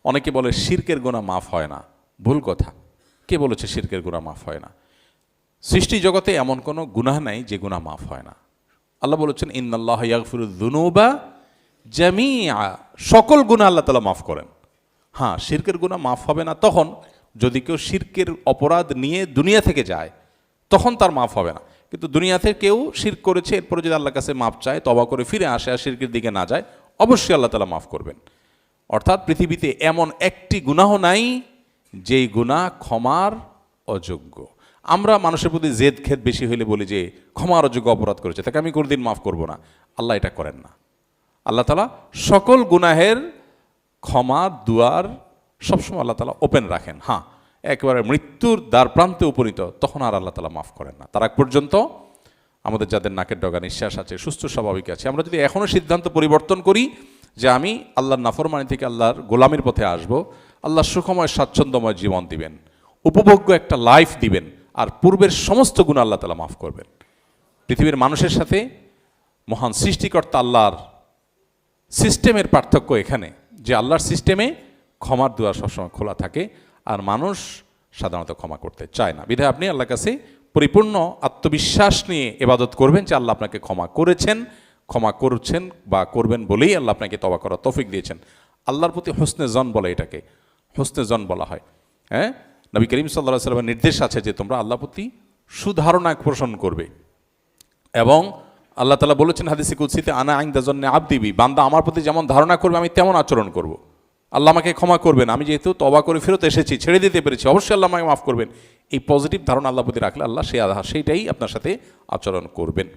অনেকে বলে শিরকের গুনাহ মাফ হয় না। ভুল কথা। কে বলেছে শিরকের গুনাহ মাফ হয় না? সৃষ্টি জগতে এমন কোনো গুনাহ নাই যে গুনাহ মাফ হয় না। আল্লাহ বলেছেন ইন্নাল্লাহা ইয়াগফিরুয যুনুবা জামিআ, সকল গুনাহ আল্লাহ তাআলা মাফ করেন। হ্যাঁ, শিরকের গুনাহ মাফ হবে না তখন যদি কেউ শিরকের অপরাধ নিয়ে দুনিয়া থেকে যায়, তখন তার মাফ হবে না। কিন্তু দুনিয়াতে কেউ শিরক করেছে, এরপরে যদি আল্লাহর কাছে মাফ চায়, তওবা করে ফিরে আসে আর শিরকের দিকে না যায়, অবশ্যই আল্লাহ তাআলা মাফ করবেন। অর্থাৎ পৃথিবীতে এমন একটি গুনাহ নাই যেই গুনাহ ক্ষমার অযোগ্য। আমরা মানুষের প্রতি জেদ খেদ বেশি হইলে বলি যে ক্ষমার অযোগ্য অপরাধ করেছে, তাকে আমি কোনোদিন মাফ করব না। আল্লাহ এটা করেন না। আল্লাহ তাআলা সকল গুনাহের ক্ষমা দুয়ার সবসময় আল্লাহ তাআলা ওপেন রাখেন। হ্যাঁ, একেবারে মৃত্যুর দ্বার প্রান্তে উপনীত, তখন আর আল্লাহ তাআলা মাফ করেন না। তার আগ পর্যন্ত আমাদের যাদের নাকের ডগা নিঃশ্বাস আছে, সুস্থ স্বাভাবিক আছে, আমরা যদি এখনও সিদ্ধান্ত পরিবর্তন করি যে আমি আল্লাহর নাফরমানি থেকে আল্লাহর গোলামির পথে আসব, আল্লাহ সুখময় স্বাচ্ছন্দ্যময় জীবন দিবেন, উপভোগ্য একটা লাইফ দিবেন, আর পূর্বের সমস্ত গুনাহ আল্লাহ তাআলা মাফ করবেন। পৃথিবীর মানুষের সাথে মহান সৃষ্টিকর্তা আল্লাহর সিস্টেমের পার্থক্য এখানে যে আল্লাহর সিস্টেমে ক্ষমার দুয়ার সবসময় খোলা থাকে, আর মানুষ সাধারণত ক্ষমা করতে চায় না। বিধায় আপনি আল্লাহর কাছে পরিপূর্ণ আত্মবিশ্বাস নিয়ে ইবাদত করবেন যে আল্লাহ আপনাকে ক্ষমা করেছেন, ক্ষমা করছেন বা করবেন বলেই আল্লাহ আপনাকে তওবা করার তৌফিক দিয়েছেন। আল্লাহর প্রতি হোসনে জন বলে, এটাকে হোসনে জন বলা হয়। হ্যাঁ, নবী করিম সাল্লাল্লাহু আলাইহি ওয়াসাল্লামের নির্দেশ আছে যে তোমরা আল্লাহর প্রতি সুধারণা পোষণ করবে। এবং আল্লাহ তাআলা বলেছেন হাদিসে কুদসিতে, আনা ইনদা যন্নি আবদি বি, বান্দা আমার প্রতি যেমন ধারণা করবে আমি তেমন আচরণ করব। আল্লাহ আমাকে ক্ষমা করবেন, আমি যেহেতু তওবা করে ফেরত এসেছি, ছেড়ে দিতে পেরেছি, অবশ্যই আল্লাহ আমাকে মাফ করবেন। এই পজিটিভ ধারণা আল্লাহর প্রতি রাখলে আল্লাহ সেইটাই আপনার সাথে আচরণ করবেন।